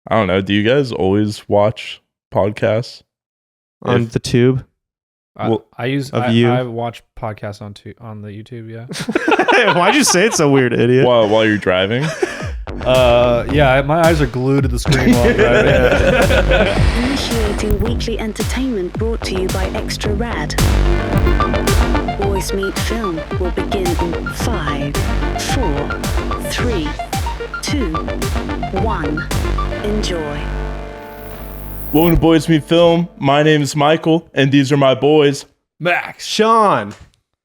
I don't know. Do you guys always watch podcasts on the tube? I watch podcasts on the YouTube. Yeah. Why'd you say it so weird, idiot? while you're driving? Yeah. My eyes are glued to the screen while I'm driving. Initiating weekly entertainment brought to you by Extra Rad. Boys Meet Film will begin in 5, 4, 3, 2, 1. Enjoy. Welcome to Boys Meet Film. My name is Michael, and these are my boys, Max, Sean,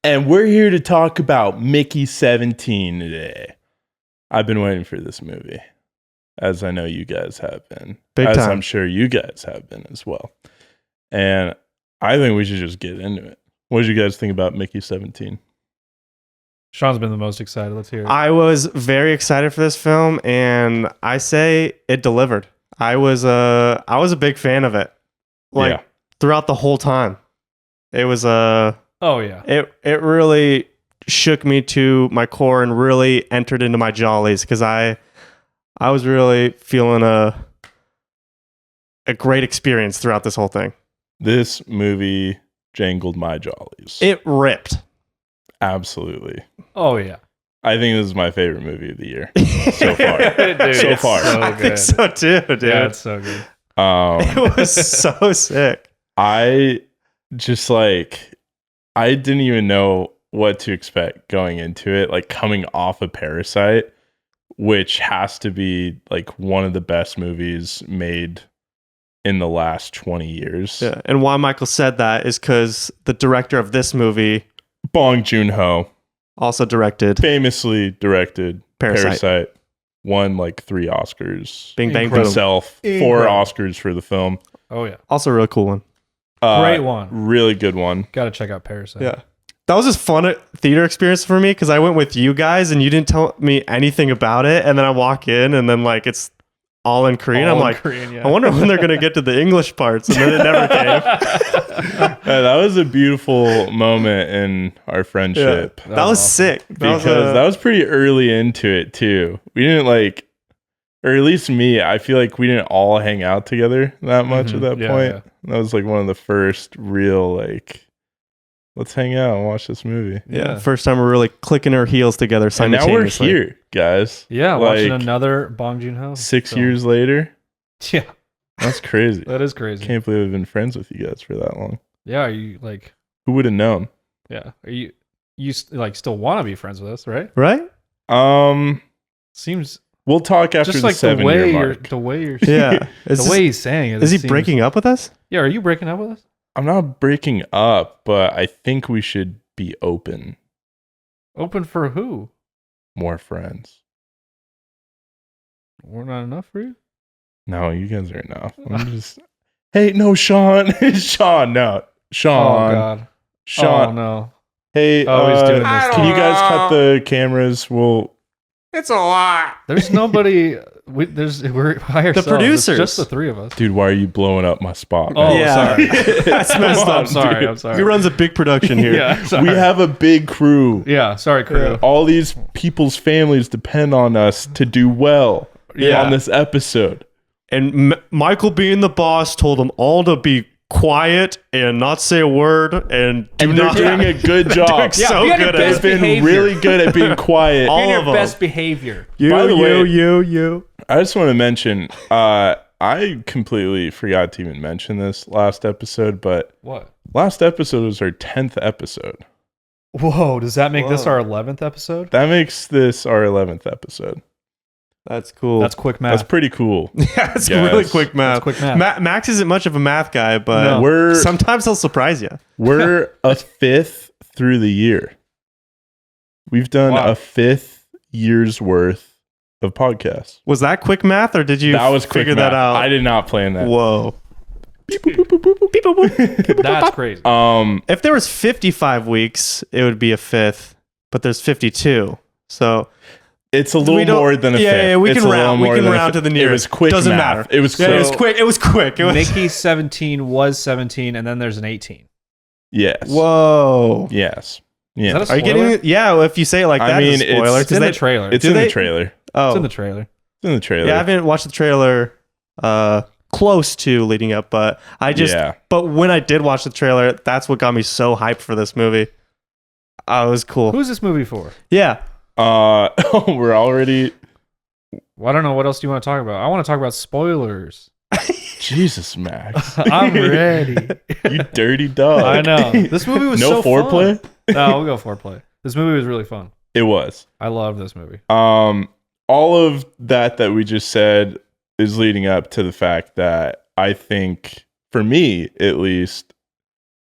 and we're here to talk about Mickey 17 today. I've been waiting for this movie, as I know you guys have been. Big time. I'm sure you guys have been as well. And I think we should just get into it. What did you guys think about Mickey 17? Sean's been the most excited. Let's hear it. I was very excited for this film, and I say it delivered. I was a big fan of it, throughout the whole time. It was oh yeah, it really shook me to my core and really entered into my jollies because I was really feeling a great experience throughout this whole thing. This movie jangled my jollies. It ripped. Absolutely. Oh yeah. I think this is my favorite movie of the year so far. Dude, so far. So I think so too, dude. Yeah, it's so good. It was so sick. I didn't even know what to expect going into it, like coming off of Parasite, which has to be like one of the best movies made in the last 20 years. Yeah, and why Michael said that is because the director of this movie, Bong Joon-ho, also famously directed Parasite, won like 3 Oscars. Bing bang Incredible. boom. Himself, 4 Oscars for the film. Oh yeah. Also a really cool one. Great one. Really good one. Gotta check out Parasite. Yeah. That was just fun theater experience for me because I went with you guys and you didn't tell me anything about it. And then I walk in and then like it's all in Korean. I'm like, Korean, yeah. I wonder when they're going to get to the English parts. And then it never came. Yeah, that was a beautiful moment in our friendship. That was awesome. sick. Because that was pretty early into it too. We didn't or at least me, I feel like we didn't all hang out together that much at that Yeah, point. yeah. That was like one of the first real let's hang out and watch this movie. Yeah. First time we're really clicking our heels together And now we're simultaneously. here, guys. Yeah, watching another Bong Joon-ho. 6 film. years later. Yeah, That's crazy. that is crazy. Can't believe I've been friends with you guys for that long. Yeah, are you like? Who would have known? Yeah, are you like still want to be friends with us, right? Right? Seems We'll talk after just the like 7 year mark. the way you're Yeah. the way he's saying it. Is he it seems- breaking up with us? Yeah, are you breaking up with us? I'm not breaking up, but I think we should be open. Open for who? More friends. We're not enough for you. No, you guys are enough. I'm just. Hey, no, Sean. Sean, no. Sean. Oh God. Sean. Oh no. Hey, Oh, he's doing this. can you guys cut the cameras? We'll. It's a lot. There's nobody. We're by ourselves. It's producers. just the 3 of us. Dude, why are you blowing up my spot? Oh, man? Yeah. sorry. That's messed Come up. on, I'm sorry. dude. I'm sorry. He runs a big production here. Yeah. Sorry. We have a big crew. Yeah. Sorry, crew. All these people's families depend on us to do well Yeah. on this episode. And Michael, being the boss, told them all to be quiet and not say a word and And they're doing a good job. doing so be on your good at best it. They've been behavior. really good at being quiet. All In your of them. best behavior. By the way- you. I just want to mention, I completely forgot to even mention this last episode, but What? last episode was our 10th episode. Whoa! Does that make this our 11th episode? That makes this our 11th episode. That's cool. That's quick math. That's pretty cool. yeah, that's Yes. really quick math. That's quick math. Max isn't much of a math guy, but No. sometimes he'll surprise you. We're a 5th through the year. We've done Wow. a 5th year's worth of podcasts. Was that quick math, or did you That was quick figure that math. out? I did not plan that. Whoa. That's crazy. If there was 55 weeks, it would be a 5th, but there's 52. So It's a we little don't- more than a 5th. Yeah, we It's can a little round. We more can than a round to fifth. the nearest. It was quick Doesn't math. matter. It was Yeah, quick. it was quick. It was quick. It was. Mickey 17 was 17, and then there's an 18. Yes. Whoa. Yes. Is Yeah. that a Are you spoiler? getting it? Yeah. Well, if you say it like I that, mean, it's a spoiler. it's It's in the trailer. It's Do in they- the trailer. Oh, It's in the trailer. It's in the trailer. yeah. I haven't watched the trailer close to leading up, but but when I did watch the trailer, that's what got me so hyped for this movie. It was cool. Who's this movie for? Yeah. We're already. Well, I don't know. What else do you want to talk about? I want to talk about spoilers. Jesus, Max. I'm ready. You dirty dog. I know. This movie was no so foreplay? fun. No, we'll go foreplay. This movie was really fun. It was. I love this movie. All of that we just said is leading up to the fact that I think, for me at least,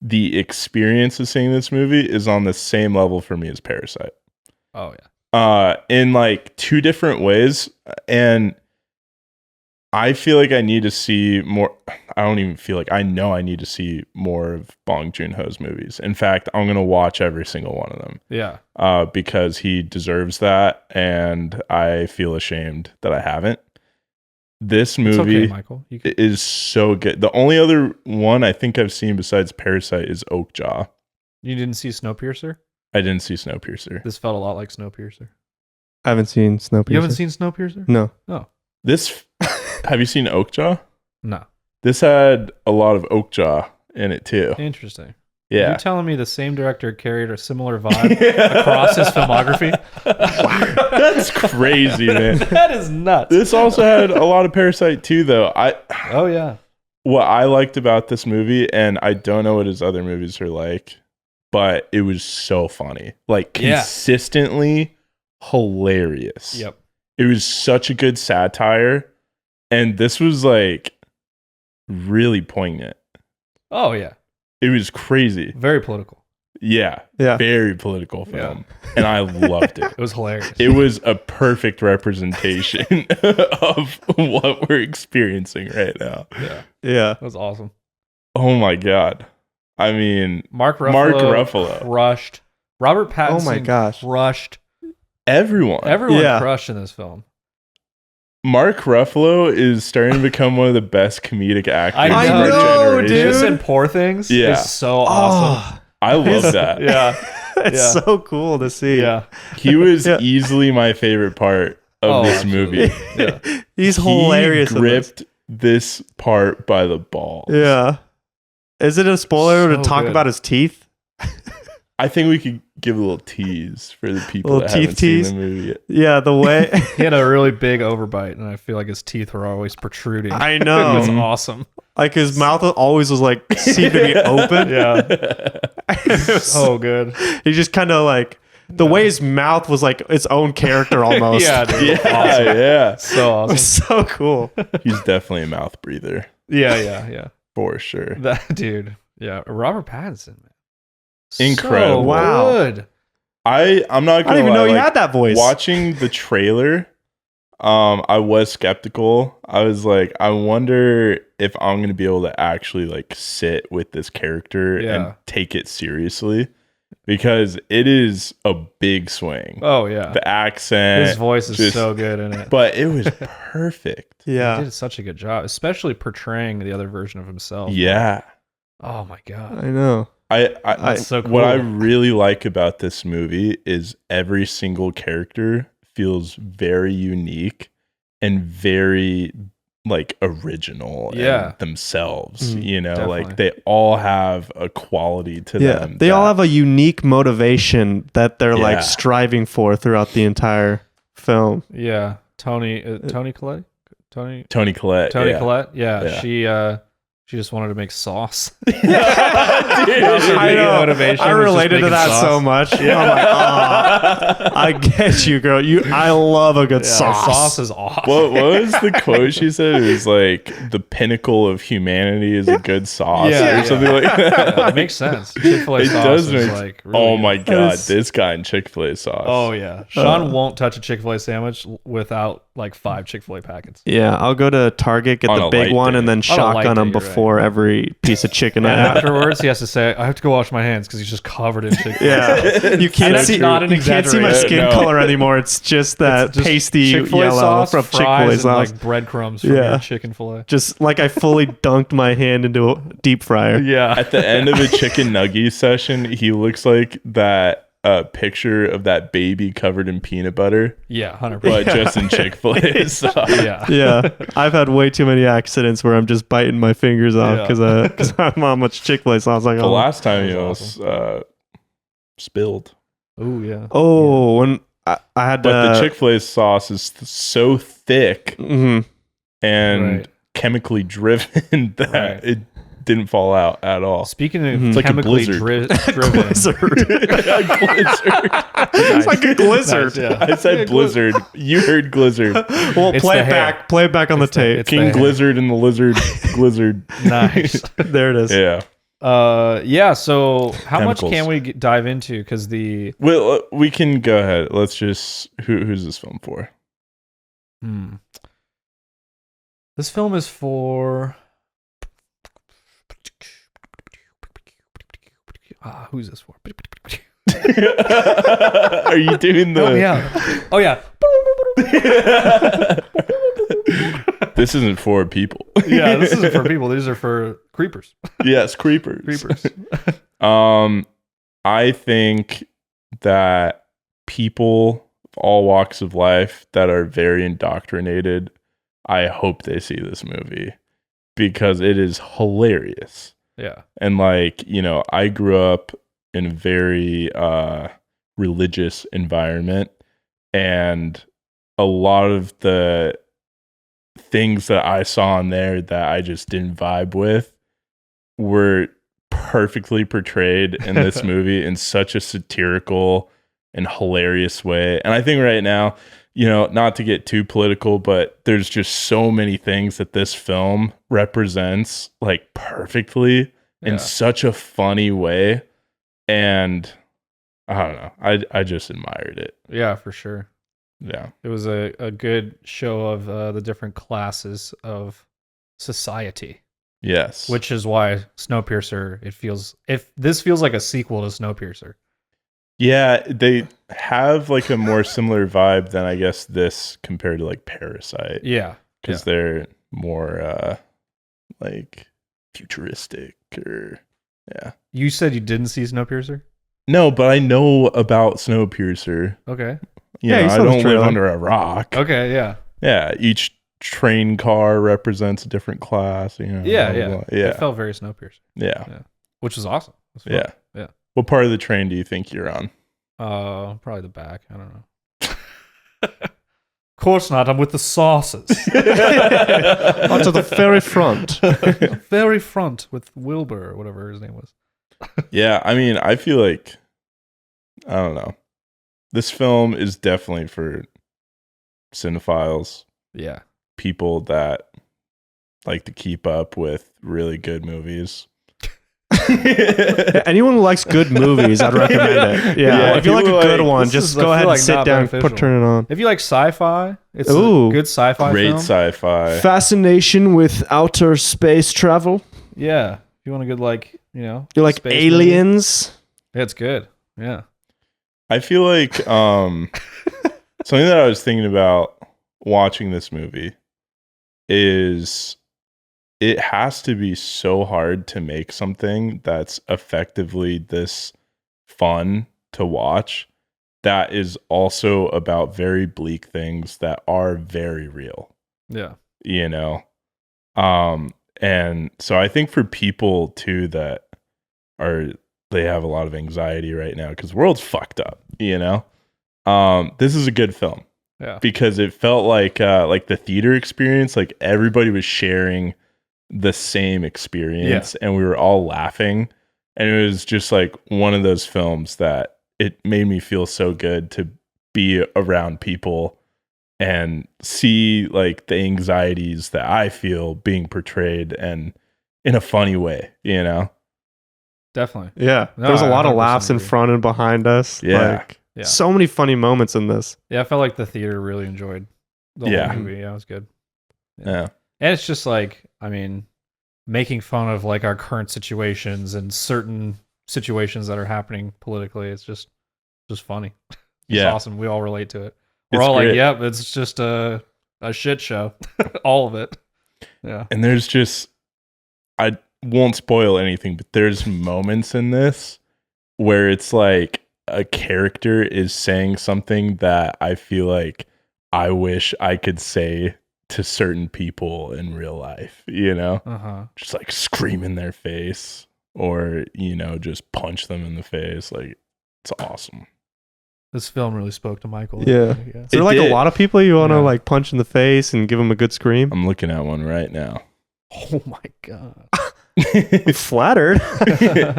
the experience of seeing this movie is on the same level for me as Parasite. Oh yeah. In like two different ways, and I feel like I need to see more. I don't even feel like I know I need to see more of Bong Joon-ho's movies. In fact, I'm gonna watch every single one of them. Yeah. Because he deserves that, and I feel ashamed that I haven't. This movie Michael. is so good. The only other one I think I've seen besides Parasite is Oakjaw. You didn't see Snowpiercer? I didn't see Snowpiercer. This felt a lot like Snowpiercer. I haven't seen Snowpiercer. You haven't seen Snowpiercer? No. Oh. This, have you seen Oakjaw? No. This had a lot of Oakjaw in it too. Interesting. Yeah. You're telling me the same director carried a similar vibe across his filmography? That's crazy, man. That is nuts. This also had a lot of Parasite too, though. Oh yeah. What I liked about this movie, and I don't know what his other movies are like, but it was so funny. Like consistently hilarious. Yep. It was such a good satire, and this was like really poignant. Oh yeah. It was crazy. Very political. Yeah. Very political film. And I loved it. It was hilarious. It was a perfect representation of what we're experiencing right now. Yeah. That was awesome. Oh my God. I mean, Mark Ruffalo crushed. Robert Pattinson Oh my gosh. crushed. Everyone crushed in this film. Mark Ruffalo is starting to become one of the best comedic actors I of our know, generation. dude. Just in Poor Things is so awesome. I love that. It's so cool to see. Yeah. He was easily my favorite part of this movie. He's hilarious. He gripped this part by the balls. Yeah. Is it a spoiler to talk good. about his teeth? I think we could give a little tease for the people that haven't seen the movie yet. Yeah, the way He had a really big overbite, and I feel like his teeth were always protruding. I know. It was awesome. Like his mouth always was like seemed to be open. Yeah. So good. He just kind of like the way his mouth was like its own character almost. Yeah, dude. Yeah. So It was awesome. so cool. He's definitely a mouth breather Yeah. for sure. That dude. Yeah. Robert Pattinson, man. Incredible. So Wow. good. I'm not I gonna didn't even lie, know he like, had that voice. Watching the trailer, I was skeptical. I was like, I wonder if I'm gonna be able to actually like sit with this character and take it seriously, because it is a big swing. Oh yeah. The accent, His voice is so good in it. but it was perfect. He Yeah. did such a good job, especially portraying the other version of himself. Yeah. Oh my god. I know. That's so cool. What I really like about this movie is every single character feels very unique and very like original and themselves, you know, definitely. like they all have a quality to them. They all have a unique motivation that they're like striving for throughout the entire film. Yeah. Tony Collette? Tony Collette. Collette? Yeah. Yeah. She just wanted to make sauce. I know. I related to that so much. I'm like, oh, I get you, girl. I love a good sauce. Sauce is awesome. What was the quote she said? It was like the pinnacle of humanity is a good sauce or something like that. Yeah, it makes sense. Chick-fil-A sauce does is make- like really Oh good. my God, this guy in Chick-fil-A sauce. Oh yeah. Sean won't touch a Chick-fil-A sandwich without like 5 Chick-fil-A packets. Yeah, I'll go to Target, get On the a big light one, day. and then On a shotgun light them day, you're before every piece of chicken I And have. afterwards, he has to say, "I have to go wash my hands" because he's just covered in Chick-fil-A. Yeah, you can't That's see. not an You can't see my exaggeration. skin No. color anymore. It's just that It's just pasty Chick-fil-A yellow sauce, from fries, Chick-fil-A and sauce. like breadcrumbs from your chicken fillet. Just like I fully dunked my hand into a deep fryer. Yeah. At the end of a chicken nugget session, he looks like that a picture of that baby covered in peanut butter, Yeah, 100%. but just in Chick-fil-A sauce. Yeah. Yeah, I've had way too many accidents where I'm just biting my fingers off because I'm on much Chick-fil-A sauce. Like, The last time That you was almost spilled. Oh, yeah. oh, when I had But the Chick-fil-A sauce is so thick mhm. and Right. chemically driven that Right. it didn't fall out at all. Speaking of It's like a chemically blizzard. driven. Blizzard. A blizzard. It's like a blizzard. Nice, yeah. I said blizzard. You heard blizzard. Well, It's play the it hair. back. Play it back on the tape. it's King the hair. Blizzard and the lizard blizzard. Nice. There it is. Yeah. Yeah. So how Chemicals. much can we dive into? Because Well, we can go ahead. Let's just who's this film for? This film is for. Who's this for? Are you doing the Oh yeah. Oh yeah. This isn't for people. Yeah. This isn't for people. These are for creepers. Yes, creepers. Creepers. I think that people of all walks of life that are very indoctrinated, I hope they see this movie because it is hilarious. Yeah. And like, I grew up in a very religious environment, and a lot of the things that I saw in there that I just didn't vibe with were perfectly portrayed in this movie in such a satirical and hilarious way. And I think right now, not to get too political, but there's just so many things that this film represents like perfectly in Yeah. such a funny way. And I don't know. I just admired it. Yeah, for sure. Yeah. It was a good show of the different classes of society, Yes. which is why Snowpiercer, this feels like a sequel to Snowpiercer. Yeah, they have like a more similar vibe than I guess this compared to like Parasite. Yeah. Because they're more like futuristic or yeah. You said you didn't see Snowpiercer? No, but I know about Snowpiercer. Okay. Yeah, you I saw the don't live trailer. under a rock. Okay, yeah. Yeah, each train car represents a different class. Yeah, blah, yeah. blah, blah. Yeah. It felt very Snowpiercer, Yeah. which was awesome. It was fun. Yeah. Yeah. What part of the train do you think you're on? Probably the back. I don't know. Of course not. I'm with the sauces. Onto the very front. Very front with Wilbur or whatever his name was. Yeah, I mean, I feel like I don't know. This film is definitely for cinephiles, Yeah. people that like to keep up with really good movies. Anyone who likes good movies, I'd recommend it. Yeah, Yeah, if you like a people good like- one, this just is, I go feel ahead like, and sit not down, beneficial. turn it on. If you like sci-fi, it's Ooh. a good sci-fi Great film. sci-fi. Fascination with outer space travel. Yeah. If you want a good, like, You like space aliens? movie, it's good. Yeah. I feel like something that I was thinking about watching this movie is it has to be so hard to make something that's effectively this fun to watch that is also about very bleak things that are very real, Yeah. and so I think for people too that they have a lot of anxiety right now because the world's fucked up, this is a good film. Yeah. Because it felt like the theater experience, like everybody was sharing the same experience and we were all laughing. And it was just like one of those films that it made me feel so good to be around people and see like the anxieties that I feel being portrayed and in a funny way, Definitely. Yeah, No, there's a I lot of 100% laughs in agree. front and behind us. Yeah. Like, Yeah. so many funny moments in this. Yeah, I felt like the theater really enjoyed the Yeah. whole movie. Yeah, it was good. Yeah. And it's just like, I mean, making fun of like our current situations and certain situations that are happening politically. It's just funny. It's Yeah. awesome. We all relate to it. We're It's all great. like, yep, it's just a shit show. All of it. Yeah. And there's just, I won't spoil anything, but there's moments in this where it's like a character is saying something that I feel like I wish I could say to certain people in real life, you know? Just like scream in their face or, you know, just punch them in the face. Like, it's awesome. This film really spoke to Michael. Yeah. Is there like a lot of people you want to like punch in the face and give them a good scream? I'm looking at one right now. Oh my God. I'm flattered.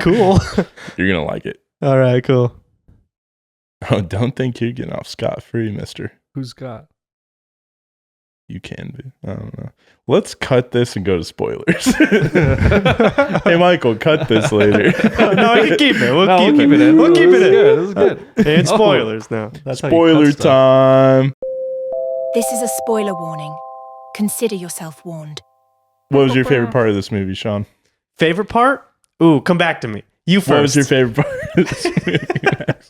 Cool. You're going to like it. All right, cool. Oh, don't think you're getting off scot-free, mister. Who's got? You can be. I don't know. Let's cut this and go to spoilers. Hey, Michael, cut this later. No, we can keep it. We'll keep it in. We'll keep it in. This is good. And spoilers now. That's how you Spoiler cut stuff. time. This is a spoiler warning. Consider yourself warned. What was your favorite part of this movie, Sean? Favorite part? Ooh, come back to me. You first. What was your favorite part of this movie?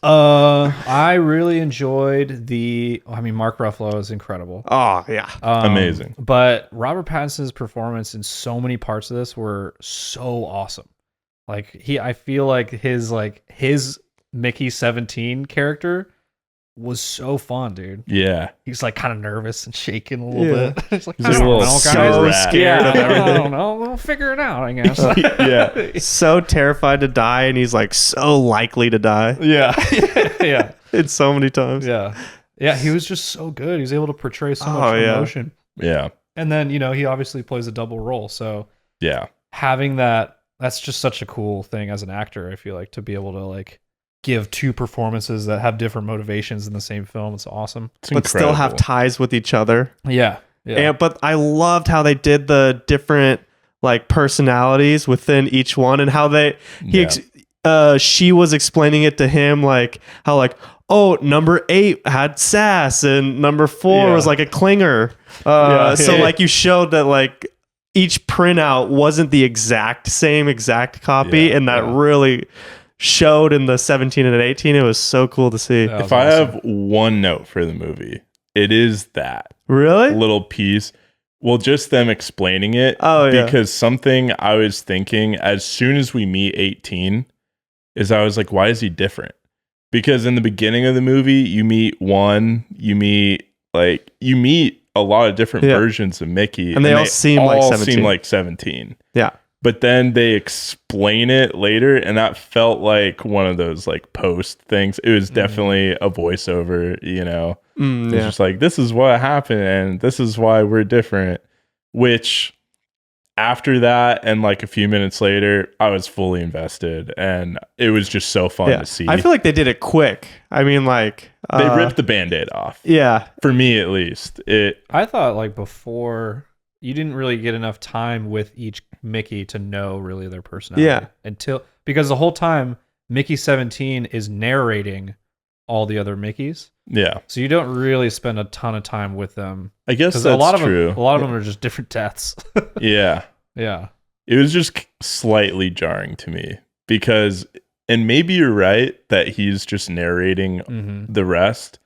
I really enjoyed Mark Ruffalo is incredible. Oh, yeah. Amazing. But Robert Pattinson's performance in so many parts of this were so awesome. Like I feel like his Mickey 17 character was so fun, dude. Yeah. He's like kind of nervous and shaking a little bit. He's like, He's like a little so scared of everything. I don't know. We'll figure it out, I guess. Yeah. So terrified to die, and he's like so likely to die. Yeah. Yeah. It's so many times. Yeah. Yeah. He was just so good. He was able to portray so much emotion. Yeah. And then, you know, he obviously plays a double role. So Yeah. having that's just such a cool thing as an actor, I feel like, to be able to like give two performances that have different motivations in the same film. It's awesome. It's But still have ties with each other. Yeah. Yeah. But I loved how they did the different like personalities within each one, and how she was explaining it to him, like how like, oh, number 8 had sass and number 4 was like a clinger. So like you showed that like each printout wasn't the exact copy, and that really showed in the 17 and 18. It was so cool to see. If I have one note for the movie, it is that really little piece. Well, just them explaining it. Oh, yeah. Because something I was thinking as soon as we meet 18 is I was like, why is he different? Because in the beginning of the movie, you meet a lot of different versions of Mickey, and they all seem like 17. Yeah. But then they explain it later, and that felt like one of those like post things. It was definitely a voiceover, you know. It's just like, this is what happened, and this is why we're different. Which after that, and like a few minutes later, I was fully invested, and it was just so fun to see. I feel like they did it quick. I mean, like they ripped the Band-Aid off. Yeah, for me at least. I thought like before, you didn't really get enough time with each Mickey to know really their personality. Yeah. Because the whole time Mickey 17 is narrating all the other Mickeys. Yeah. So you don't really spend a ton of time with them. I guess that's a lot of true. A lot of them are just different deaths. Yeah. Yeah. It was just slightly jarring to me because, and maybe you're right that he's just narrating the rest,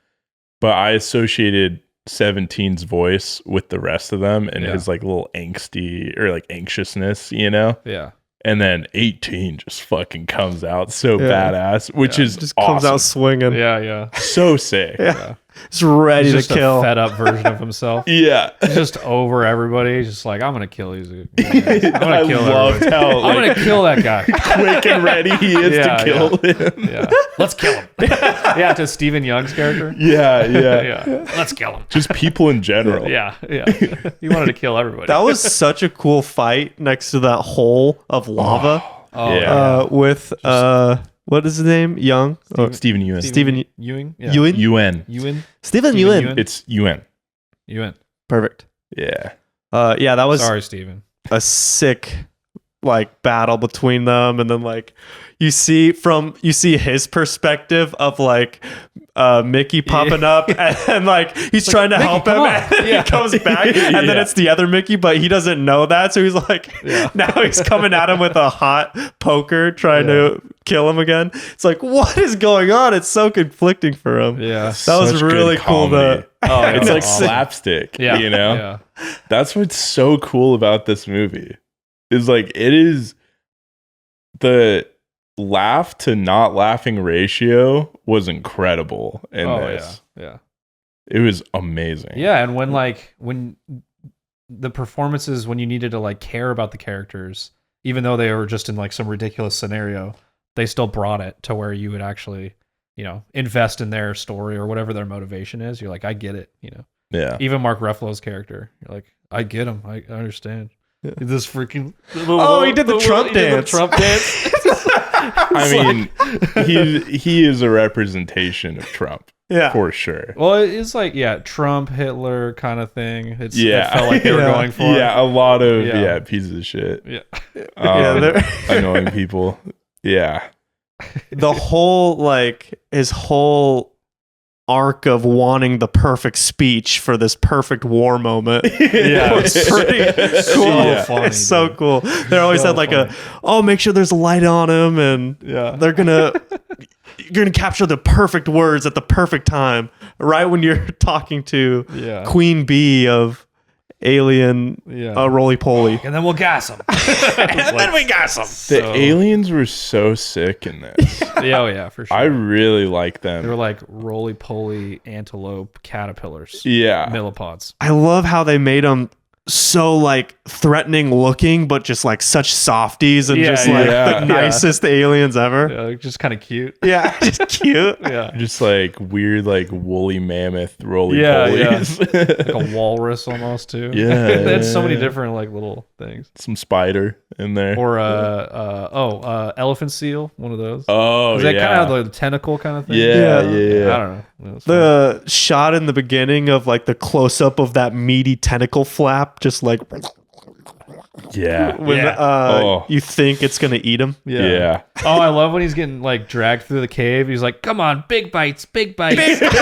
but I associated 17's voice with the rest of them and his like little angsty or like anxiousness, you know? Yeah. And then 18 just fucking comes out so badass, which is just awesome. Comes out swinging. Yeah, yeah. So sick. Yeah. Just ready He's to just kill. A fed up version of himself. Yeah. He's just over everybody. He's just like, I'm gonna kill these guys. I'm gonna kill loved how, I'm gonna kill that guy. Quick and ready he is to kill him. Yeah. Let's kill him. Yeah, to Stephen Young's character. Yeah. Let's kill him. Just people in general. Yeah. He wanted to kill everybody. That was such a cool fight next to that hole of lava. With what is his name? Stephen Ewan. Stephen Ewing. Yeah. Ewan. Stephen Ewan. It's Ewan. Perfect. Yeah. Yeah, that was Sorry, Stephen. A sick like battle between them, and then like you see his perspective of like Mickey popping up and like he's trying to help him and he comes back and then it's the other Mickey, but he doesn't know that, so he's like now he's coming at him with a hot poker trying to kill him again. It's like, what is going on? It's so conflicting for him. Yeah, that was really cool. It's like slapstick. You know, that's what's so cool about this movie is like it is laugh to not laughing ratio was incredible in this. Yeah. It was amazing. Yeah, and when the performances, when you needed to like care about the characters, even though they were just in like some ridiculous scenario, they still brought it to where you would actually, invest in their story or whatever their motivation is. You're like, I get it, Yeah. Even Mark Ruffalo's character, you're like, I get him. I understand. Yeah. This freaking he did the Trump dance. I mean, he is a representation of Trump. Yeah. For sure. Well, it's like, Trump, Hitler kind of thing. It Yeah. felt like they were going for. Yeah, a lot of pieces of shit. Yeah. Annoying people. Yeah. The whole his whole arc of wanting the perfect speech for this perfect war moment. Yeah. It's pretty cool. Yeah. Funny, It's so dude. cool. They always So had funny. make sure there's a light on him, and Yeah. you're gonna capture the perfect words at the perfect time, right when you're talking to Yeah. Queen Bee of Alien Yeah. Roly Poly. And then we'll gas them. then we got some. The aliens were so sick in this. Yeah, for sure. I really like They were them. like roly-poly antelope caterpillars. Yeah. Millipods. I love how they made them so threatening looking, but just such softies and Yeah, just yeah. the nicest aliens ever. Yeah, just kind of cute. Yeah, just cute. Yeah. Just weird, woolly mammoth roly Yeah, polies. Like a walrus almost too. Yeah, They had so many yeah. different little things. Some spider in there. Or elephant seal, one of those. Oh, Is that yeah. kind of the tentacle kind of thing? Yeah. I don't know. It was fun. The shot in the beginning of the close up of that meaty tentacle flap, just Yeah. when Yeah. you think it's gonna eat him. Yeah. Oh, I love when he's getting dragged through the cave. He's like, "Come on, big bites, big bites." Because he's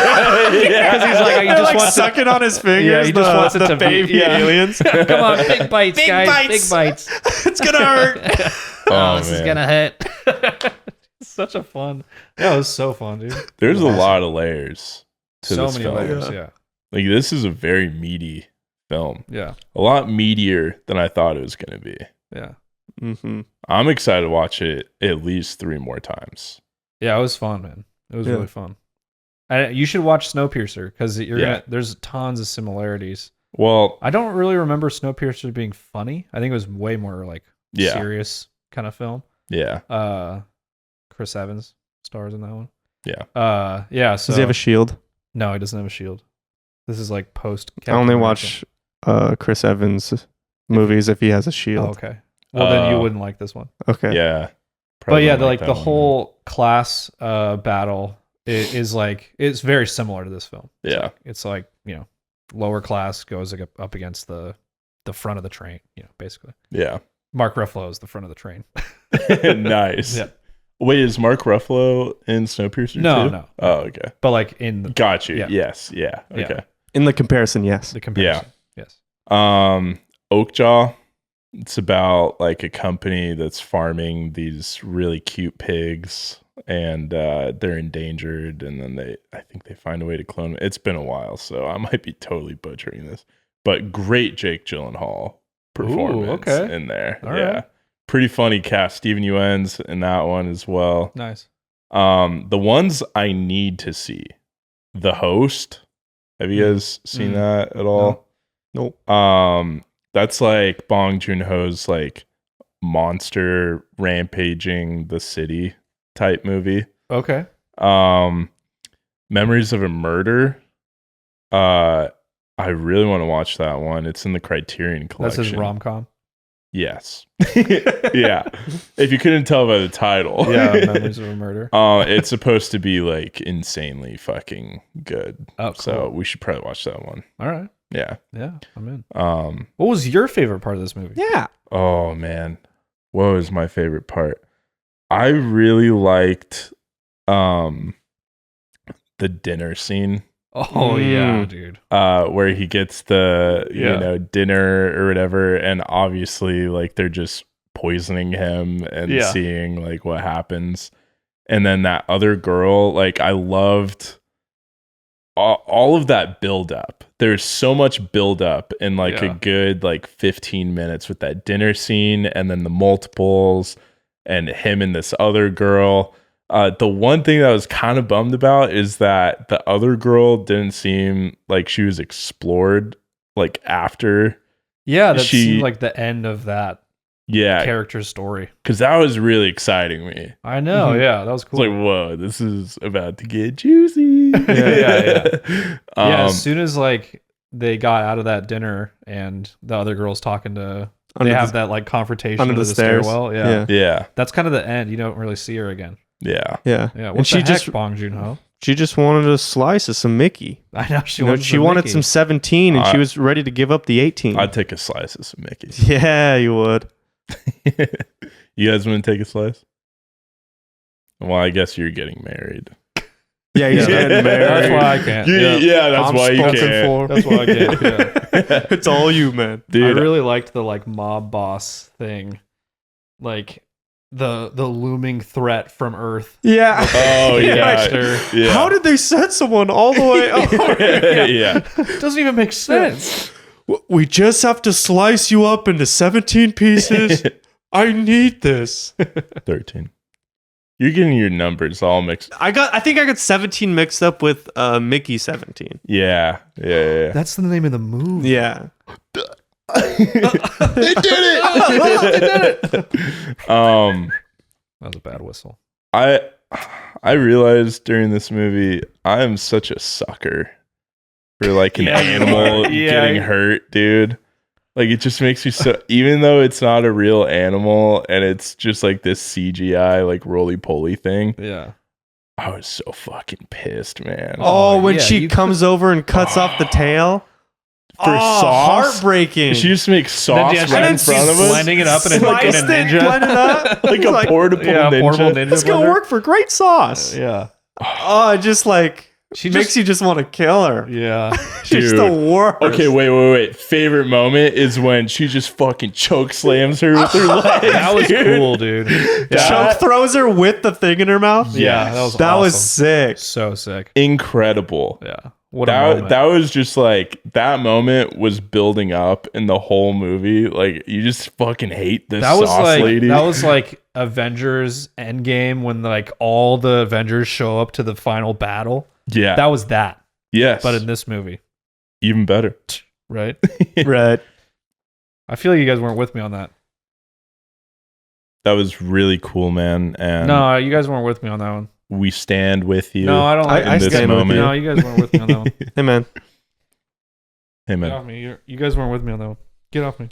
like, he just wants to, sucking on his fingers. Yeah, he just wants it the to be- baby yeah. aliens. come on, big bites, Big guys, bites. big bites. It's gonna hurt. Oh, This is man. gonna hurt. Such a fun. Yeah, it was so fun, dude. There's a lot of layers to So this many film. layers. Yeah, This is a very meaty film. yeah, A lot meatier than I thought it was going to be. yeah. Mm-hmm. I'm excited to watch it at least 3 more times. Yeah, it was fun, man. It was Yeah. really fun. You should watch Snowpiercer because Yeah. there's tons of similarities. Well, I don't really remember Snowpiercer being funny. I think it was way more Yeah. serious kind of film. yeah. Chris Evans stars in that one. Yeah. Yeah. So Does he have a shield? no, he doesn't have a shield. This is post. I only watch Chris Evans movies if he has a Oh, shield. okay. Well, then you Oh. wouldn't like this one. Okay. Yeah. But Probably yeah, don't the that one. whole class battle is it's very similar to this film. Yeah. It's lower class goes up against the front of the train. Basically. Yeah. Mark Ruffalo is the front of the train. Nice. Yeah. Wait, is Mark Ruffalo in Snowpiercer No, too? no. Oh, okay. But in the Got you. Yeah. Yes. Yeah. Yeah. Okay. In the comparison, yes. comparison. Yes. Oakjaw. It's about a company that's farming these really cute pigs, and they're endangered, and then I think they find a way to clone them. It's been a while, so I might be totally butchering this, but great Jake Gyllenhaal performance okay. in there. All yeah. right. Pretty funny cast. Steven Yeun's in that one as well. Nice. The ones I need to see. The Host. Have you guys seen that at all? Nope. That's Bong Joon-ho's monster rampaging the city type movie. Okay. Memories of a Murder. I really want to watch that one. It's in the Criterion Collection. That's his rom-com. Yes. Yeah. If you couldn't tell by the title. Yeah, Memories of a Murder. It's supposed to be insanely fucking good. Oh, cool. So we should probably watch that one. All right. Yeah. Yeah, I'm in. Um What was your favorite part of this movie? Yeah. oh man. What was my favorite part? I really liked the dinner scene. Oh yeah, dude. Where he gets the Yeah. dinner or whatever, and obviously they're just poisoning him and Yeah. seeing what happens. And then that other girl, I loved all of that build up. There's so much build up in a Yeah. good 15 minutes with that dinner scene, and then the multiples, and him and this other girl. The one thing that I was kind of bummed about is that the other girl didn't seem like she was explored like after. Yeah, that seemed like the end of that yeah character's story. Because that was really exciting me. I know, yeah, that was cool. It's like, whoa, this is about to get juicy. Yeah. As soon as like they got out of that dinner and the other girl's talking to, they have that like confrontation under the stairwell. Yeah. That's kind of the end. You don't really see her again. Yeah. What the heck, Bong Joon-ho? She just wanted a slice of some Mickey. I know she wanted some 17, and she was ready to give up the 18. I'd take a slice of some Mickey. Yeah, you would. You guys want to take a slice? Well, I guess you're getting married. Yeah, he's getting married. That's why I can't. That's why you can't. That's why I can't. Yeah. It's all you, man. Dude, I really liked the like mob boss thing, like the looming threat from Earth. Yeah. Oh yeah. How did they send someone all the way over? It doesn't even make sense. We just have to slice you up into 17 pieces. I need this. 13. You're getting your numbers all mixed. I think I got 17 mixed up with Mickey 17. Yeah. That's the name of the movie. Yeah. They did it. That was a bad whistle. I realized during this movie I am such a sucker for like an animal getting hurt, dude. Like it just makes you so, even though it's not a real animal and it's just like this CGI like roly-poly thing. Yeah. I was so fucking pissed, man. Oh, when she comes over and cuts off the tail. For sauce, heartbreaking. She just makes sauce right in front of us, blending it up in like a ninja, blend it up like a portable ninja. It's gonna work for great sauce. Yeah. Oh, just like she makes you just want to kill her. Yeah. She's the worst. Okay, wait. Favorite moment is when she just fucking choke slams her with her legs. That was cool, dude. Choke throws her with the thing in her mouth. Yeah, that was awesome. was sick. So sick. Incredible. Yeah. What a moment. That was just like, that moment was building up in the whole movie. Like, you just fucking hate this sauce lady. That was like Avengers Endgame when like all the Avengers show up to the final battle. Yeah. That was that. Yes. But in this movie. Even better. Right? Right. I feel like you guys weren't with me on that. That was really cool, man. And no, you guys weren't with me on that one. We stand with you. No, I don't like in this moment. No, you guys weren't with me on that one. Hey, man. Hey, man. Get off me. You guys weren't with me on that one. Get off me.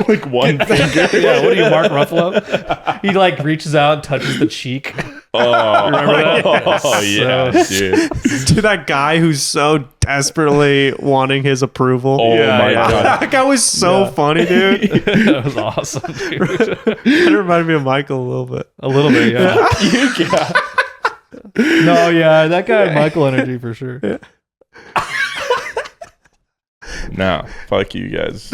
Like one finger. Yeah, what are you, Mark Ruffalo? He like reaches out and touches the cheek. Oh, remember that? Oh, yeah, dude. To that guy who's so desperately wanting his approval. Oh, my God. That guy was so funny, dude. That was awesome, dude. That reminded me of Michael a little bit. A little bit, yeah. No, yeah, that guy had Michael energy for sure. Yeah. No, fuck you guys.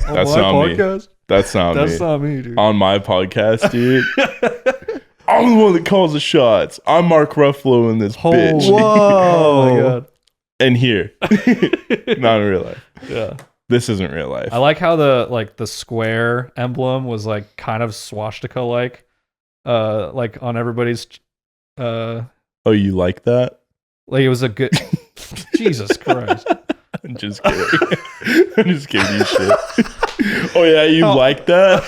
That's on not my me. podcast? That's not me. That's not me, dude. On my podcast, dude. I'm the one that calls the shots. I'm Mark Ruffalo in this bitch. Whoa. Oh my God. And here. Not in real life. Yeah. This isn't real life. I like how the square emblem was like kind of swastika like on everybody's Oh, you like that? like it was a good Jesus Christ. I'm just kidding. I'm just giving you shit. Oh yeah, you like that?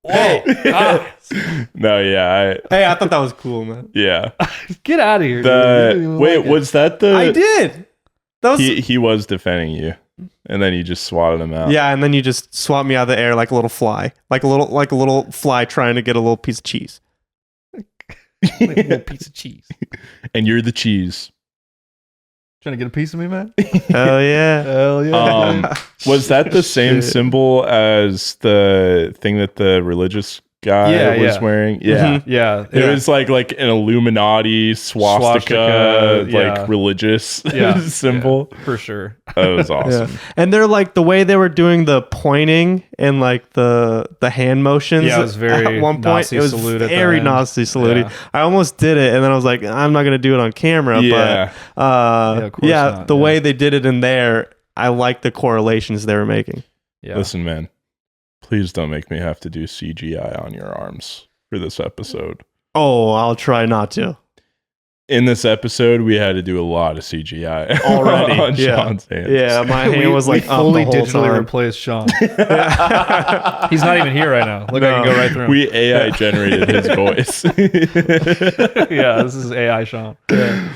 Whoa. No, yeah. Hey, I thought that was cool, man. Yeah. Get out of here. Dude. Wait, was that the I did. That was he was defending you. And then you just swatted him out. Yeah, and then you just swat me out of the air like a little fly. Like a little fly trying to get a little piece of cheese. Like a little piece of cheese. And you're the cheese. Trying to get a piece of me, man? Hell yeah. Hell yeah. Was that the same Shit. symbol as the thing that the religious guy was wearing? Yeah. Mhm. Yeah. It was like an Illuminati swastika yeah. religious symbol. Yeah, for sure. That was awesome. Yeah. And they're like the way they were doing the pointing and like the hand motions. Yeah, it was very at one point. Nazi It was salute at the very end. Nazi salute. Yeah. I almost did it, and then I was like, I'm not gonna do it on camera. Yeah. But of course not, the yeah. way they did it in there, I like the correlations they were making. Yeah. Listen, man, please don't make me have to do CGI on your arms for this episode. Oh, I'll try not to. In this episode, we had to do a lot of CGI Already. on Yeah. Sean's hands. Yeah, my hand was like we fully up the whole digitally time. replaced Sean. He's not even here right now. Look, I can go right through him. We AI generated his voice. Yeah, this is AI Sean. Yeah.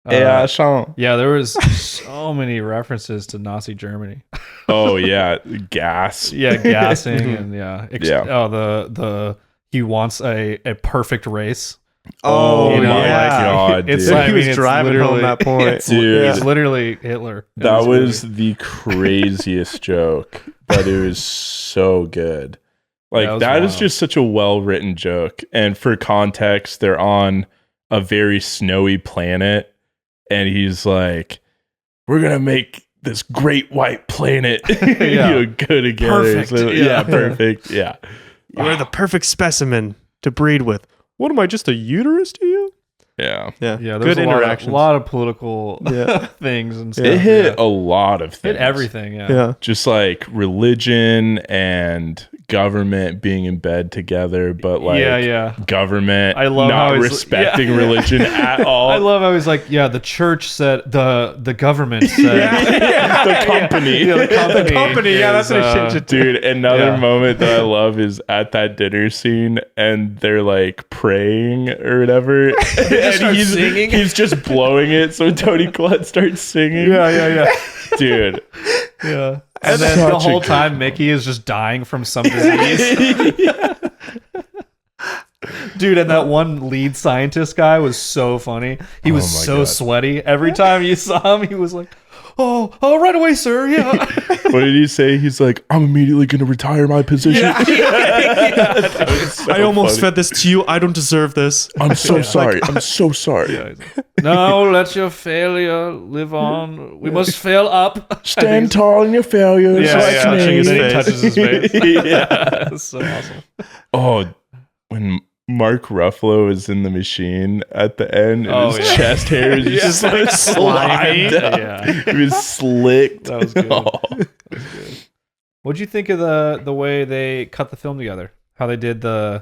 AI Sean. Yeah, there was so many references to Nazi Germany. Oh yeah, gas. Yeah, gassing and yeah. Yeah. Oh, the he wants a perfect race. Oh, my yeah. god, It's dude. like- he was it's driving home literally- that point. Dude. It's literally Hitler. in That this was movie. the craziest joke, but it was so good. Like, That was that is wild. just such a well-written joke. And for context, they're on a very snowy planet, and he's like, we're gonna make this great white planet Yeah. go together. Perfect. So, Yeah. yeah, perfect. Yeah. You're the perfect specimen to breed with. What am I, just a uterus to you? Yeah. Yeah. Yeah, Good there's a interactions. lot of political Yeah. things and stuff. It hit yeah. a lot of things. Hit everything. Yeah. Yeah. Just like religion and government being in bed together, but like yeah. government I love how not he's- respecting yeah. religion at all. I love how he's like, yeah, the church said the government said the company. Yeah, the company. The company, yeah, that's what he is, changed it to. Dude, another Yeah. moment that I love is at that dinner scene and they're like praying or whatever. and start singing. he's just blowing it so Tony Collette starts singing. yeah. Dude. Yeah. And then the Such a whole good- time Mickey is just dying from some disease. Dude, and that one lead scientist guy was so funny. He was my so God. sweaty. Every time you saw him, he was like, oh, right away, sir. Yeah. What did he say? He's like, I'm immediately gonna retire my position. That was so I almost funny. fed this to you. I don't deserve this. I'm so sorry. I'm so sorry. Yeah, he's like, no, let your failure live on. We must fail up. Stand tall in your failures. Yeah, like yeah. touching me. his And then he face. touches his face. Yeah. That's so awesome. Oh, when Mark Ruffalo is in the machine at the end, and Oh, his yeah. chest hair is just like Slimy. slimed up. Yeah. It was slicked. That was good. Oh. What'd you think of the way they cut the film together? How they did they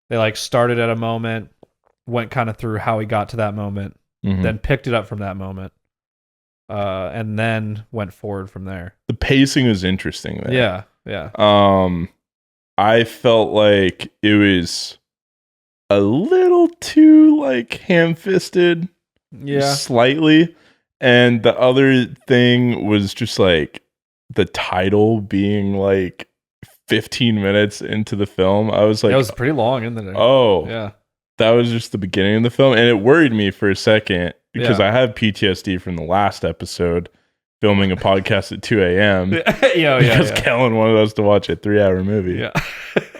like started at a moment, went kind of through how he got to that moment, Mhm. then picked it up from that moment, and then went forward from there. The pacing was interesting there. Yeah. I felt like it was a little too like ham-fisted. Yeah. Slightly. And the other thing was just like the title being like 15 minutes into the film. I was like, It was pretty long, isn't it? oh, Yeah. that was just the beginning of the film. And it worried me for a second because Yeah. I have PTSD from the last episode filming a podcast at 2 a.m. Yeah. because Kellen wanted us to watch a 3-hour movie. Yeah.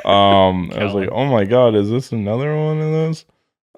I was Kellen. like, oh my God, is this another one of those?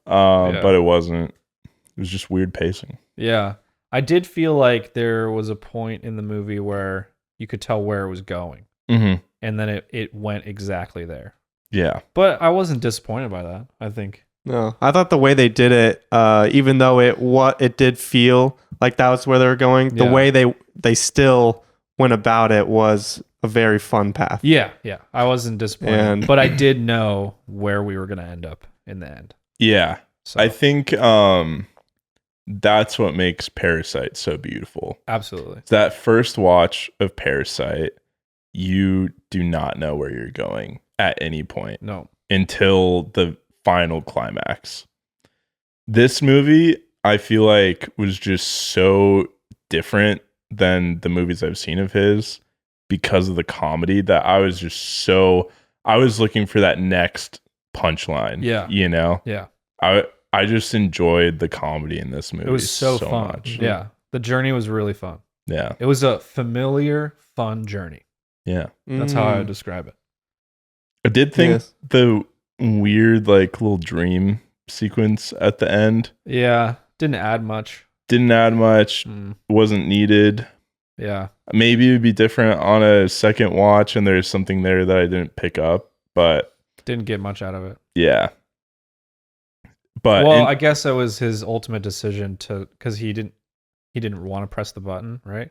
Yeah. But it wasn't. It was just weird pacing. Yeah. I did feel like there was a point in the movie where you could tell where it was going, Mm-hmm. and then it went exactly there. Yeah. But I wasn't disappointed by that. I think. No, I thought the way they did it, even though it did feel like that was where they were going, the Yeah. way they still went about it was a very fun path. Yeah. I wasn't disappointed, And- but I did know where we were going to end up in the end. Yeah. So I think that's what makes Parasite so beautiful. absolutely. It's that first watch of Parasite, you do not know where you're going at any point No. until the final climax. This movie, I feel like, was just so different than the movies I've seen of his because of the comedy that I was looking for that next punchline. Yeah. You know? Yeah. I just enjoyed the comedy in this movie. It was so fun. much. Yeah. The journey was really fun. Yeah. It was a familiar, fun journey. Yeah. That's how I Mm. would describe it. I did think Yes. the weird like little dream sequence at the end Yeah. Didn't add much. didn't add much, Mm, wasn't needed. yeah. Maybe it would be different on a second watch and there's something there that I didn't pick up, but Didn't get much out of it. yeah. But Well, I guess that was his ultimate decision because he didn't want to press the button, right?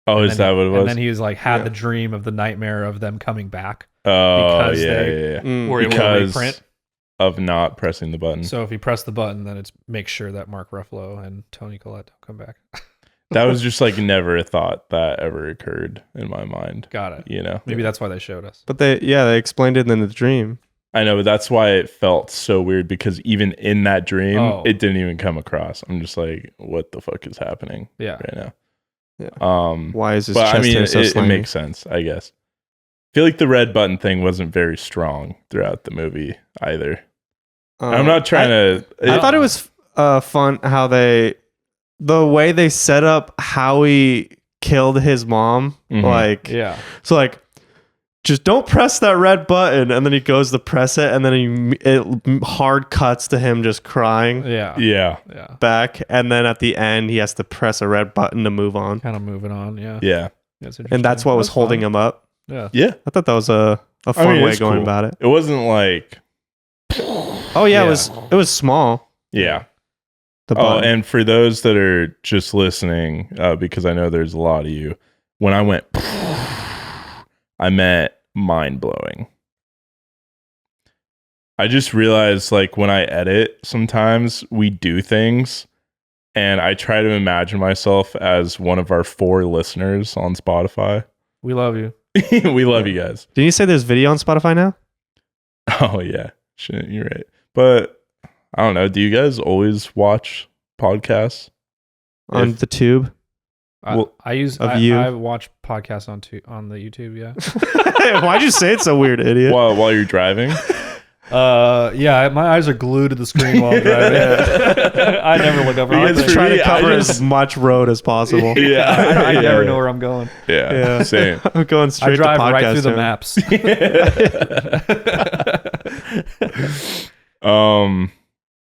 Oh, And is then that what it was? And then he was like had Yeah. the dream of the nightmare of them coming back. Oh, because yeah, they- yeah. Mm. Were able to Because reprint. of not pressing the button. So if you press the button, then it's make sure that Mark Ruffalo and Toni Collette don't come back. That was just like never a thought that ever occurred in my mind. Got it. You know? Maybe that's why they showed us. But they explained it in the dream. I know, but that's why it felt so weird because even in that dream, Oh. it didn't even come across. I'm just like, what the fuck is happening Yeah. right now? Yeah. Why is his But chest I mean, hair so it slimy? makes sense, I guess. I feel like the red button thing wasn't very strong throughout the movie either. I'm not trying to. I thought it was fun how the way they set up how he killed his mom. Mhm. Like, Yeah. so like, just don't press that red button, and then he goes to press it, and then it hard cuts to him just crying Yeah. Yeah, Yeah. back, and then at the end he has to press a red button to move on, Kind of moving on. Yeah. yeah, and that's what was holding him up. Yeah. yeah. I thought that was a fun way it's going cool. about it. It wasn't like, Oh yeah, Yeah. it was small. yeah. The Oh, button. and for those that are just listening, because I know there's a lot of you, when I went, I meant mind blowing. I just realized, like, when I edit, sometimes we do things, and I try to imagine myself as one of our 4 listeners on Spotify. We love you. We love you guys. Did you say there's video on Spotify now? Oh yeah, shit, you're right. But I don't know. Do you guys always watch podcasts? On If- the tube? Well, I watch podcasts on the YouTube. Yeah. Why'd you say it so weird, idiot? While you're driving? Yeah. My eyes are glued to the screen while I'm driving. I never look up. You I like guys to try to I cover just- as much road as possible. Yeah, I yeah. never know where I'm going. Yeah, Yeah. same. I'm going straight I drive to podcast right through the channel. maps.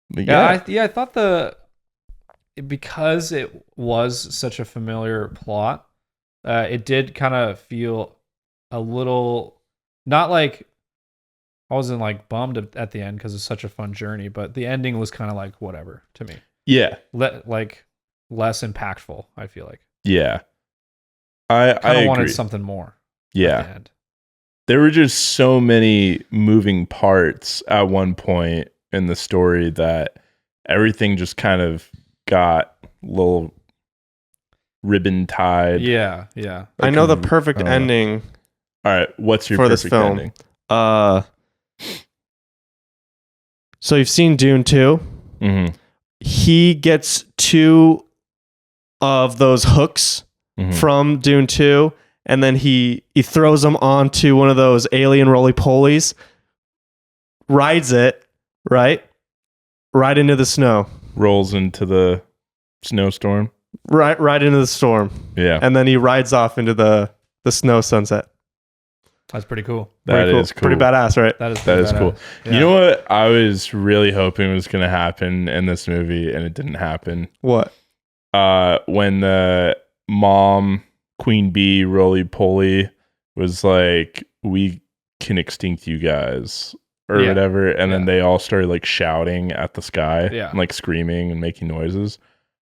But Yeah, I thought because it was such a familiar plot, it did kind of feel a little not like I wasn't like bummed at the end because it's such a fun journey, but the ending was kind of like whatever to me. yeah, Like less impactful. I feel like yeah. I kind of agree. wanted something more. At Yeah, the end. there were just so many moving parts at one point in the story that everything just kind of got a little ribbon tied. Yeah. I know the perfect I don't know. ending. All right, what's your For this perfect film. ending? So you've seen Dune 2. Mm-hmm. He gets 2 of those hooks Mm-hmm. from Dune 2, and then he throws them onto one of those alien roly-polies, rides it, right into the snow. Rolls into the snowstorm. Right into the storm. Yeah, And then he rides off into the snow sunset. That's pretty cool. that is cool. Pretty badass, right? That is That is badass. cool. Yeah. You know what I was really hoping was going to happen in this movie, and it didn't happen. What? When the mom Queen Bee roly poly was like, "We can extinct you guys," or Yeah. whatever, and then Yeah. they all started like shouting at the sky, Yeah. and like screaming and making noises.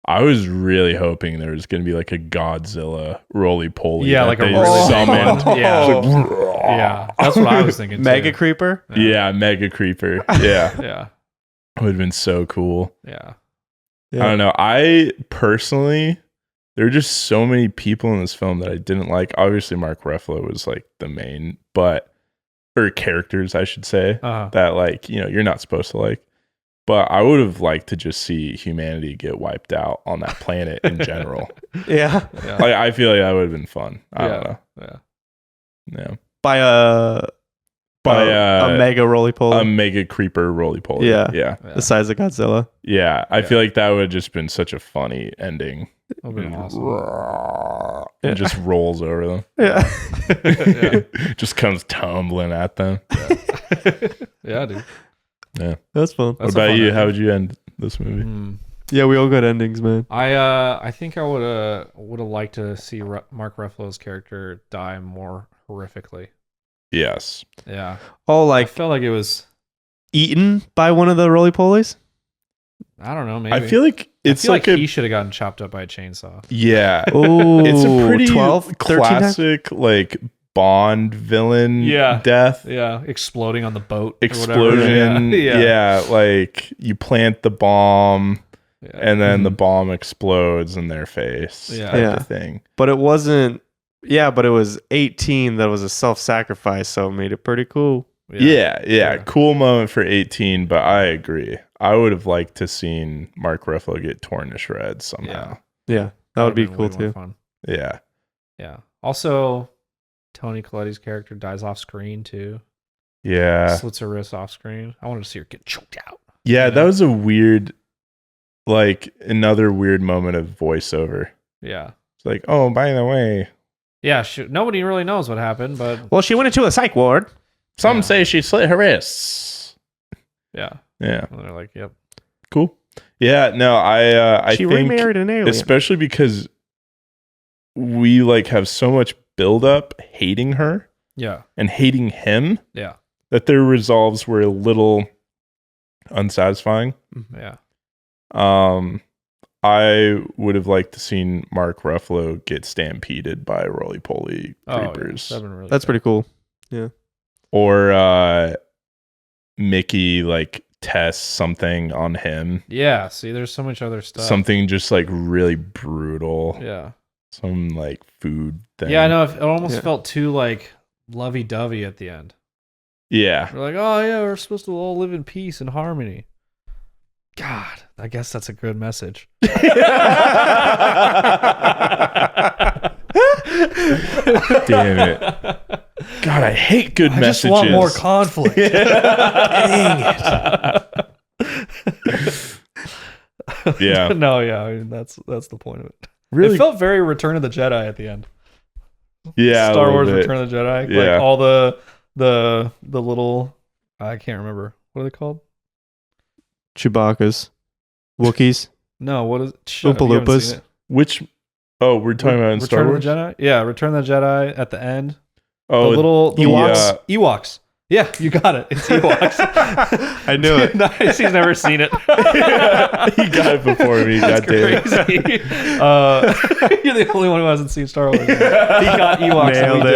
I was really hoping there was going to be like a Godzilla roly poly. Yeah, that like a they really summoned. Yeah. It's like, Yeah, that's what I was thinking. Mega too. Creeper? yeah, mega creeper. Yeah, Yeah. would have been so cool. Yeah. I don't know. I personally, there are just so many people in this film that I didn't like. Obviously, Mark Ruffalo was like the main, or characters, I should say, that like, you're not supposed to like. But I would have liked to just see humanity get wiped out on that planet in general. Yeah. Yeah. Like, I feel like that would have been fun. I don't know. Yeah. By Yeah. a a mega roly-poly. mega creeper roly poly. Yeah. Yeah. The size of Godzilla. Yeah. I Yeah. feel like that would have just been such a funny ending. That would have been awesome. And just rolls over them. Yeah. Yeah. Just comes tumbling at them. Yeah, dude. Yeah. That's fun. That's What a about fun you? ending. How would you end this movie? Yeah, we all got endings, man. I think I would have liked to see Mark Ruffalo's character die more horrifically. Yes. Yeah. Oh, I like felt like it was eaten by one of the roly-polies? I don't know. Maybe I feel like it's like like he should have gotten chopped up by a chainsaw. yeah. Oh, It's a pretty 12, 13 classic like Bond villain death. Yeah, exploding on the boat. Or Explosion. Yeah, like you plant the bomb and then the bomb explodes in their face. Yeah. Type of thing. But it wasn't. Yeah, but it was 18 that was a self-sacrifice, so it made it pretty cool. Yeah. Cool moment for 18, but I agree. I would have liked to seen Mark Ruffalo get torn to shreds somehow. Yeah, that would be cool too. Fun. Yeah. Also, Toni Colletti's character dies off screen too. Yeah. Slits her wrist off screen. I wanted to see her get choked out. Yeah, that was a weird, like another weird moment of voiceover. Yeah. It's like, oh, by the way. Yeah, nobody really knows what happened, but Well, she went into a psych ward. Some say she slit her wrists. Yeah. Yeah. And they're like, yep. Cool. Yeah, no, I She think remarried an alien. especially because we like have so much build up hating her Yeah. and hating him Yeah. that their resolves were a little unsatisfying. Yeah. I would have liked to seen Mark Ruffalo get stampeded by roly-poly creepers. That's pretty cool. Yeah. Or Mickey like tests something on him. Yeah. See, there's so much other stuff. Something just like really brutal. Yeah. Some like food thing. Yeah, I know. It almost felt too like lovey-dovey at the end. Yeah. We're like, oh yeah, we're supposed to all live in peace and harmony. God, I guess that's a good message. Damn it. God, I hate good messages. I just want more conflict. Dang it. Yeah. No, yeah, I mean, that's the point of it. Really? It felt very Return of the Jedi at the end. Yeah. Star Wars Return of the Jedi. Yeah. Like all the little, I can't remember. What are they called? Chewbacca's. Wookiees. No, what is it? Oompa Loompas. Which? Oh, we're talking about in Star Wars? Return of the Jedi? Yeah, Return of the Jedi at the end. Oh, the little Ewoks? Ewoks. Yeah, you got it. It's Ewoks. I knew it. Nice. He's never seen it. He got it before me. That's goddamn. crazy. You're the only one who hasn't seen Star Wars. He got Ewoks. Nailed and we it.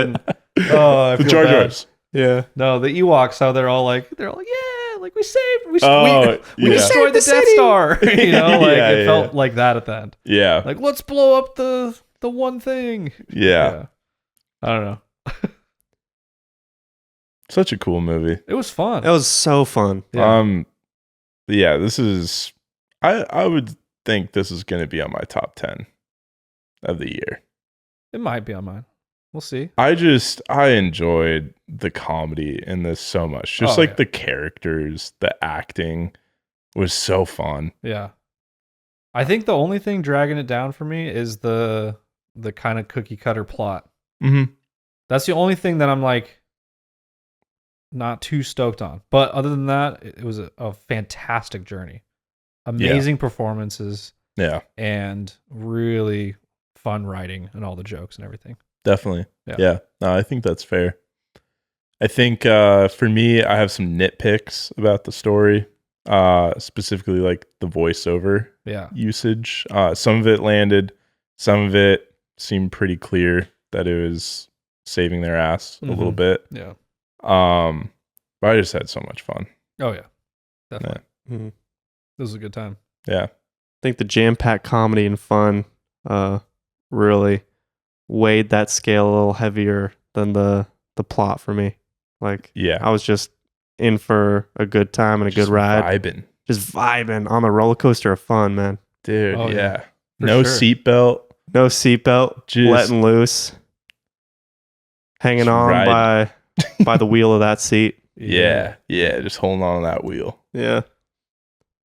didn't. Oh, I The feel Jar bad. Jars. Yeah. No, the Ewoks. How they're all like, yeah, like we Oh, destroyed the Death Star. You know, like it felt like that at the end. Yeah. Like let's blow up the one thing. Yeah. I don't know. Such a cool movie. It was fun. That was so fun. Yeah, this is I would think this is going to be on my top 10 of the year. It might be on mine. We'll see. I enjoyed the comedy in this so much. Just the characters, the acting was so fun. Yeah. I think the only thing dragging it down for me is the kind of cookie cutter plot. Mm-hmm. That's the only thing that I'm like not too stoked on. But other than that, it was a fantastic journey. Amazing performances. Yeah. And really fun writing and all the jokes and everything. Definitely. Yeah. No, I think that's fair. I think for me, I have some nitpicks about the story, specifically like the voiceover usage. Some of it landed, some of it seemed pretty clear that it was saving their ass a little bit. Yeah. But I just had so much fun. Oh yeah. Definitely. Yeah. Mm-hmm. This was a good time. I Yeah. think the jam-packed comedy and fun really weighed that scale a little heavier than the plot for me. Like, Yeah. I was just in for a good time and a good ride. Just vibing on the roller coaster of fun, man. Dude, Oh, yeah. For No sure. seatbelt. No seatbelt, Just letting loose, hanging just on ride. by the wheel of that seat. Yeah. Yeah. Just holding on to that wheel. Yeah.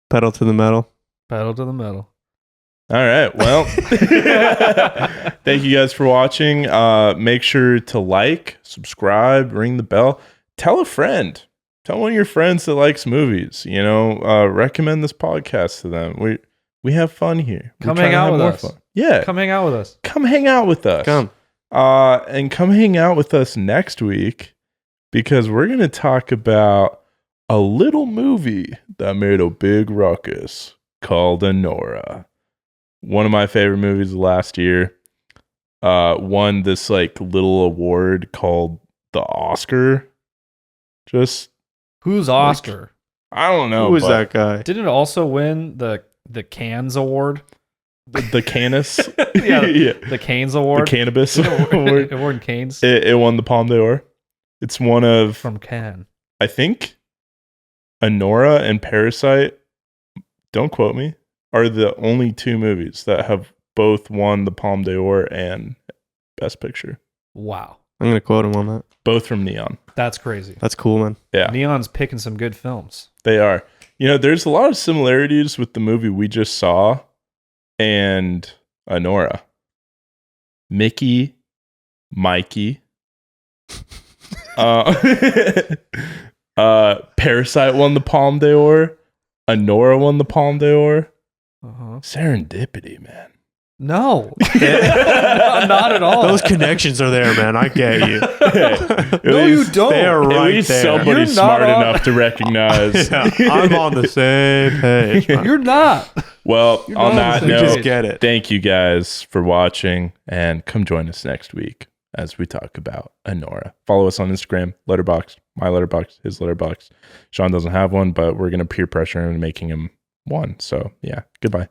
Pedal to the metal. Pedal to the metal. All right. Well, thank you guys for watching. Make sure to like, subscribe, ring the bell. Tell a friend. Tell one of your friends that likes movies. You know, recommend this podcast to them. We have fun here. Come hang out with us. Yeah. Come hang out with us. Come hang out with us. Come. And come hang out with us next week because we're going to talk about a little movie that made a big ruckus. called Anora. One of my favorite movies of last year. Won this like little award called the Oscar. Just Who's Oscar? I don't know. Who was that guy? Didn't it also win the Cannes Award? The Canis? The Canes Award. The Cannabis Award. It won Canes. It won the Palme d'Or. It's one of From Cannes. I think Anora and Parasite, don't quote me, are the only two movies that have both won the Palme d'Or and Best Picture. Wow. I'm going to quote him on that. Both from Neon. That's crazy. That's cool, man. Yeah. Neon's picking some good films. They are. You know, there's a lot of similarities with the movie we just saw and Anora. Mickey, Mikey, Parasite won the Palme d'Or. Anora won the Palme d'Or. Serendipity, man. No. Not at all. Those connections are there, man. I get you. No, you don't. They are At right least there. somebody's smart enough to recognize. Yeah, I'm on the same page. Man. You're not. Well, You're on not that You note, just get it. thank you guys for watching, and come join us next week as we talk about Anora. Follow us on Instagram, Letterboxd, my Letterboxd, his Letterboxd. Sean doesn't have one, but we're going to peer pressure him into making him one. So, yeah, goodbye.